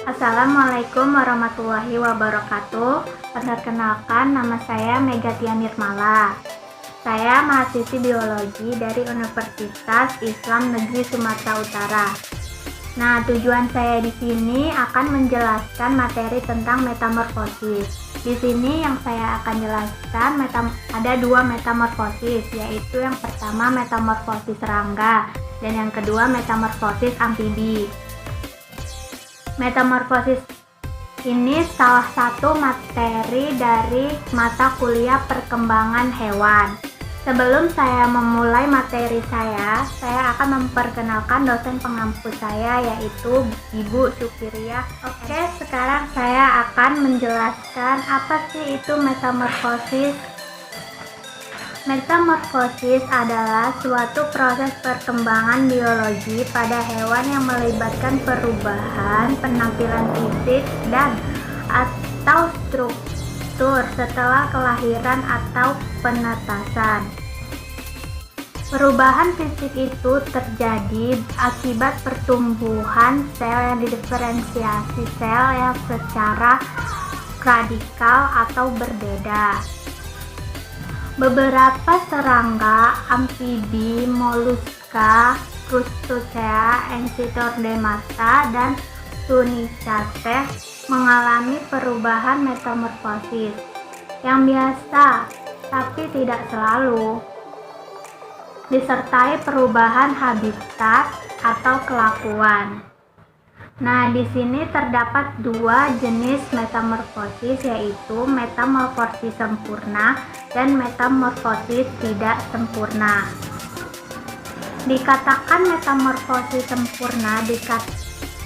Assalamualaikum warahmatullahi wabarakatuh. Perkenalkan, nama saya Megatia Nirmala. Saya mahasiswi biologi dari Universitas Islam Negeri Sumatera Utara. Nah, tujuan saya di sini akan menjelaskan materi tentang metamorfosis. Di sini yang saya akan jelaskan ada dua metamorfosis, yaitu yang pertama metamorfosis serangga dan yang kedua metamorfosis amfibi. Metamorfosis ini salah satu materi dari mata kuliah perkembangan hewan. Sebelum saya memulai materi saya akan memperkenalkan dosen pengampu saya, yaitu Ibu Syukiriyah. Oke, sekarang saya akan menjelaskan apa sih itu metamorfosis. Metamorfosis adalah suatu proses perkembangan biologi pada hewan yang melibatkan perubahan penampilan fisik dan atau struktur setelah kelahiran atau penetasan. Perubahan fisik itu terjadi akibat pertumbuhan sel yang didiferensiasi sel yang secara radikal atau berbeda. Beberapa serangga, amfibi, moluska, crustacea, Enchitordemata, dan Tunicaceae mengalami perubahan metamorfosis yang biasa, tapi tidak selalu, disertai perubahan habitat atau kelakuan. Nah, di sini terdapat dua jenis metamorfosis, yaitu metamorfosis sempurna dan metamorfosis tidak sempurna. Dikatakan metamorfosis sempurna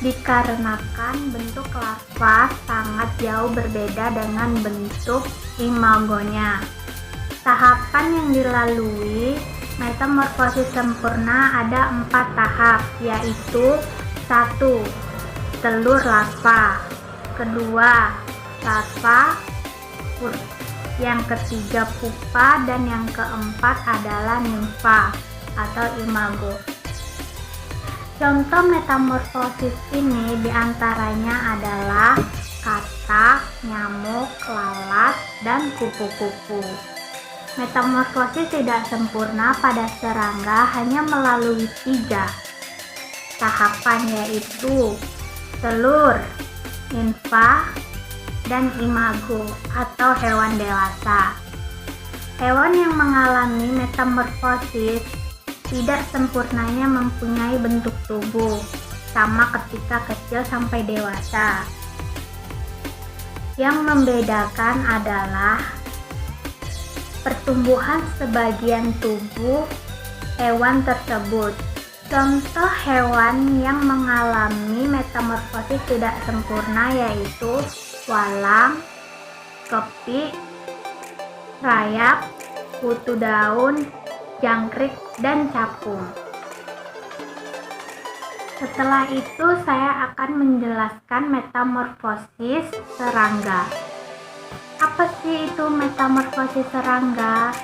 dikarenakan bentuk larva sangat jauh berbeda dengan bentuk imagonya. Tahapan yang dilalui metamorfosis sempurna ada 4 tahap, yaitu 1. Telur larva, kedua larva, yang ketiga pupa, dan yang keempat adalah nimfa atau imago. Contoh metamorfosis ini diantaranya adalah katak, nyamuk, lalat, dan kupu-kupu. Metamorfosis tidak sempurna pada serangga hanya melalui 3 tahapan, yaitu telur, nimfa, dan imago atau hewan dewasa. Hewan yang mengalami metamorfosis tidak sempurnanya mempunyai bentuk tubuh sama ketika kecil sampai dewasa. Yang membedakan adalah pertumbuhan sebagian tubuh hewan tersebut. Contoh hewan yang mengalami metamorfosis tidak sempurna yaitu walang, kepik, rayap, kutu daun, jangkrik, dan capung. Setelah itu saya akan menjelaskan metamorfosis serangga. Apa sih itu metamorfosis serangga?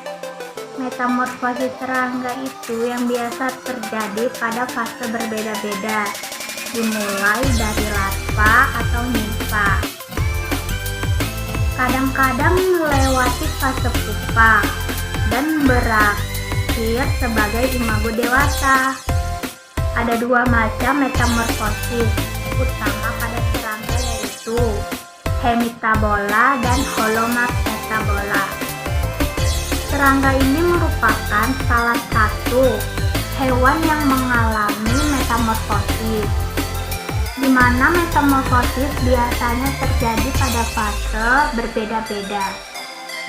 Metamorfosis serangga itu yang biasa terjadi pada fase berbeda-beda, dimulai dari larva atau nimfa. Kadang-kadang melewati fase pupa dan berakhir sebagai imago dewasa. Ada 2 macam metamorfosis utama pada serangga, yaitu hemitabola dan holometabola. Serangga ini merupakan salah satu hewan yang mengalami metamorfosis, di mana metamorfosis biasanya terjadi pada fase berbeda-beda,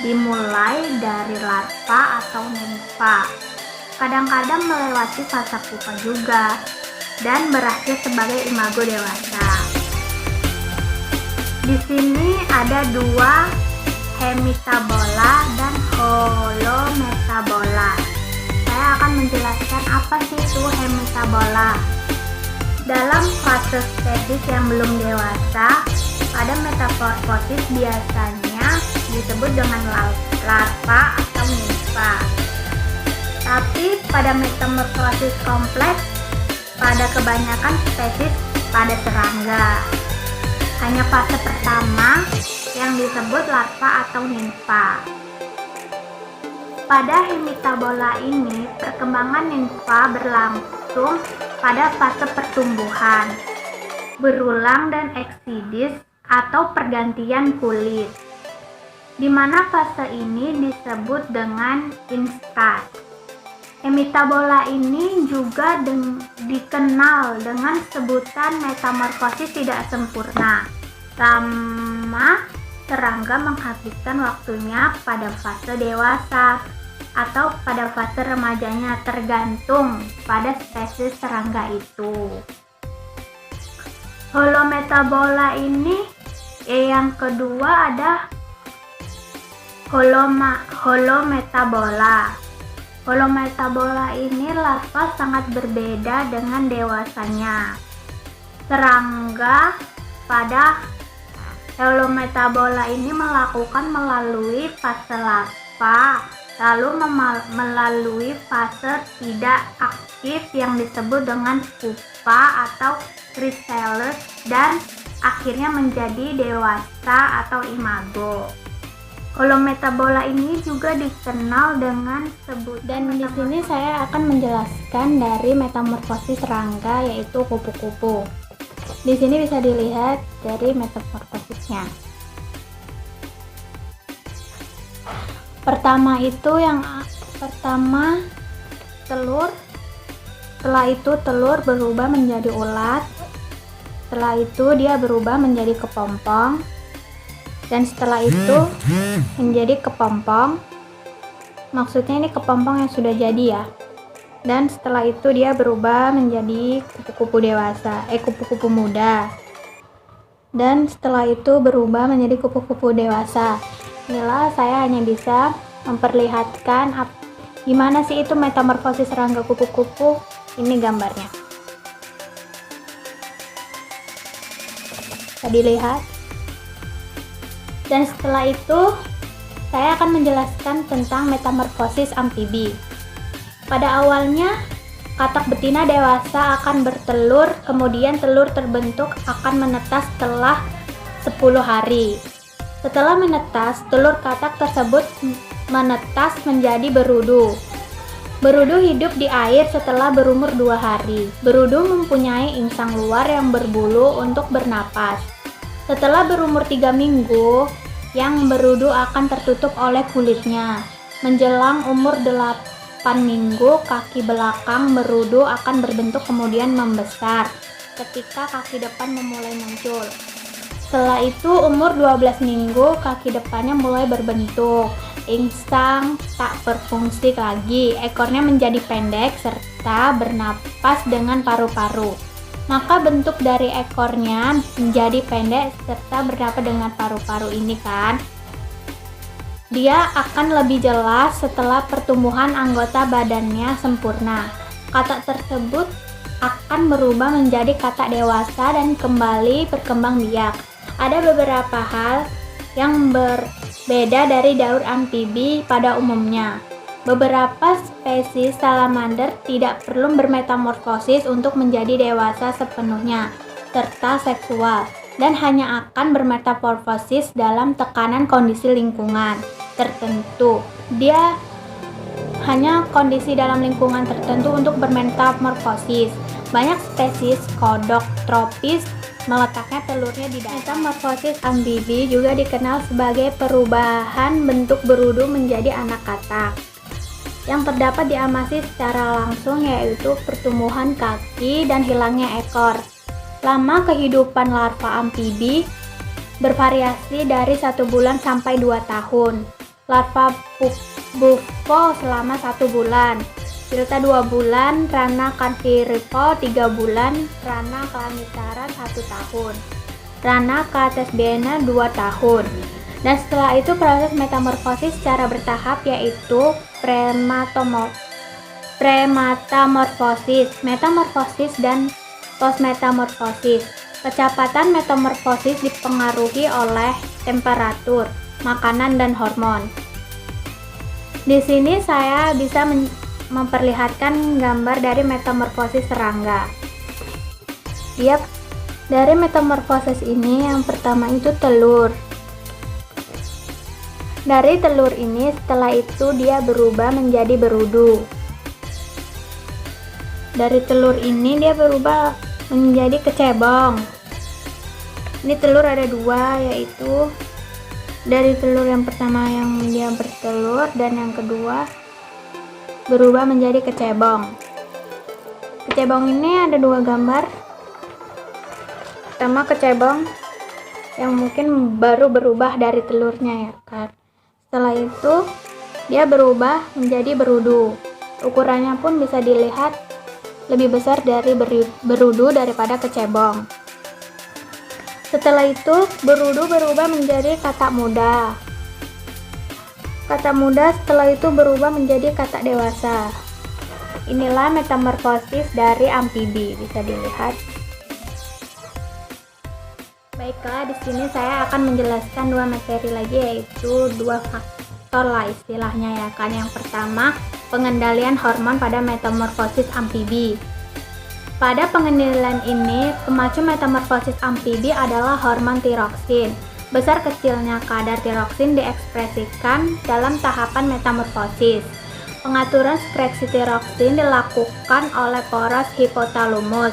dimulai dari larva atau nimfa, kadang-kadang melewati fase pupa juga, dan berakhir sebagai imago dewasa. Di sini ada 2 hemitabola dan holometabola. Saya akan menjelaskan apa sih itu hemitabola. Dalam fase spesies yang belum dewasa, pada metamorfosis biasanya disebut dengan larva atau nimfa. Tapi pada metamorfosis kompleks, pada kebanyakan spesies pada serangga. Hanya fase pertama yang disebut larva atau nimfa. Pada hemitabola ini, perkembangan nimfa berlangsung pada fase pertumbuhan, berulang dan eksidis atau pergantian kulit, di mana fase ini disebut dengan instat. Hemitabola ini juga dikenal dengan sebutan metamorfosis tidak sempurna, lama serangga menghabiskan waktunya pada fase dewasa atau pada fase remajanya, tergantung pada spesies serangga itu. Holometabola ini yang kedua ada holometabola. Holometabola ini larva sangat berbeda dengan dewasanya. Serangga pada holometabola ini melalui fase larva, lalu melalui fase tidak aktif yang disebut dengan pupa atau chrysalis, dan akhirnya menjadi dewasa atau imago. Holometabola ini juga dikenal dengan dan di sini saya akan menjelaskan dari metamorfosis serangga, yaitu kupu-kupu. Di sini bisa dilihat dari metamorfosisnya. Pertama telur, setelah itu telur berubah menjadi ulat, setelah itu dia berubah menjadi kepompong, dan setelah itu menjadi kepompong, maksudnya ini kepompong yang sudah jadi ya, dan setelah itu dia berubah menjadi kupu-kupu dewasa, kupu-kupu muda, dan setelah itu berubah menjadi kupu-kupu dewasa. Inilah saya hanya bisa memperlihatkan gimana sih itu metamorfosis serangga kupu-kupu. Ini gambarnya. Bisa dilihat. Dan setelah itu saya akan menjelaskan tentang metamorfosis amfibi. Pada awalnya katak betina dewasa akan bertelur, kemudian telur terbentuk akan menetas setelah 10 hari. Setelah menetas, telur katak tersebut menetas menjadi berudu. Berudu hidup di air setelah berumur 2 hari. Berudu mempunyai insang luar yang berbulu untuk bernapas. Setelah berumur 3 minggu, yang berudu akan tertutup oleh kulitnya. Menjelang umur 8 minggu, kaki belakang berudu akan berbentuk kemudian membesar ketika kaki depan memulai muncul. Setelah itu umur 12 minggu, kaki depannya mulai berbentuk. Insang tak berfungsi lagi, ekornya menjadi pendek serta bernapas dengan paru-paru. Maka bentuk dari ekornya menjadi pendek serta bernapas dengan paru-paru ini kan. Dia akan lebih jelas setelah pertumbuhan anggota badannya sempurna. Katak tersebut akan berubah menjadi katak dewasa dan kembali berkembang biak. Ada beberapa hal yang berbeda dari daur amfibi pada umumnya. Beberapa spesies salamander tidak perlu bermetamorfosis untuk menjadi dewasa sepenuhnya serta seksual, dan hanya akan bermetamorfosis dalam tekanan kondisi lingkungan tertentu. Dia hanya kondisi dalam lingkungan tertentu untuk bermetamorfosis. Banyak spesies kodok tropis meletakkan telurnya di dalam. Metamorfosis amfibi juga dikenal sebagai perubahan bentuk berudu menjadi anak katak, yang terdapat di amasi secara langsung, yaitu pertumbuhan kaki dan hilangnya ekor. Lama kehidupan larva amfibi bervariasi dari 1 bulan sampai 2 tahun. Larva bufo selama 1 bulan, Filta 2 bulan, Rana carnivora 3 bulan, Rana clanistara 1 tahun, Rana catesbena 2 tahun. Dan setelah itu proses metamorfosis secara bertahap, yaitu prematamorfosis, metamorfosis, dan postmetamorfosis. Kecepatan metamorfosis dipengaruhi oleh temperatur, makanan, dan hormon. Di sini saya bisa memperlihatkan gambar dari metamorfosis serangga. Dia Dari metamorfosis ini yang pertama itu telur. Dari telur ini setelah itu dia berubah menjadi berudu. Dari telur ini dia berubah menjadi kecebong. Ini telur ada dua, yaitu dari telur yang pertama yang dia bertelur dan yang kedua berubah menjadi kecebong. Kecebong ini ada dua gambar. Pertama kecebong yang mungkin baru berubah dari telurnya ya kan. Setelah itu dia berubah menjadi berudu. Ukurannya pun bisa dilihat lebih besar dari berudu daripada kecebong. Setelah itu berudu berubah menjadi katak muda. Katak muda setelah itu berubah menjadi katak dewasa. Inilah metamorfosis dari amfibi, bisa dilihat. Baiklah, di sini saya akan menjelaskan dua materi lagi, yaitu dua faktor lah istilahnya ya kan. Yang pertama, pengendalian hormon pada metamorfosis amfibi. Pada pengendalian ini, pemacu metamorfosis amfibi adalah hormon tiroksin. Besar kecilnya kadar tiroksin diekspresikan dalam tahapan metamorfosis. Pengaturan sekresi tiroksin dilakukan oleh poros hipotalamus,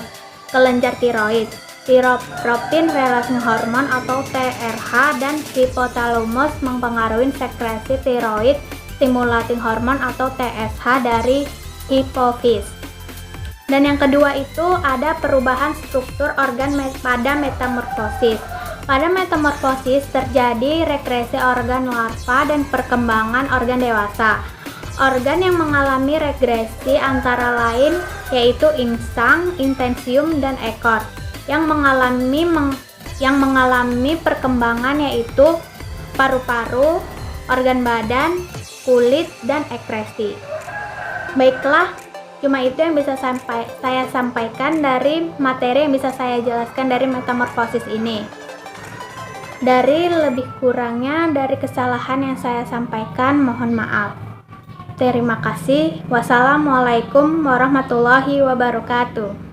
kelenjar tiroid, tiropropion releasing hormone atau TRH, dan hipotalamus mempengaruhi sekresi tiroid stimulating hormone atau TSH dari hipofis. Dan yang kedua itu ada perubahan struktur organ pada metamorfosis. Pada metamorfosis terjadi regresi organ larva dan perkembangan organ dewasa. Organ yang mengalami regresi antara lain yaitu insang, intensium, dan ekor. Yang mengalami perkembangan yaitu paru-paru, organ badan, kulit, dan ekskresi. Baiklah, cuma itu yang bisa saya sampaikan dari materi yang bisa saya jelaskan dari metamorfosis ini. Dari lebih kurangnya dari kesalahan yang saya sampaikan, mohon maaf. Terima kasih. Wassalamualaikum warahmatullahi wabarakatuh.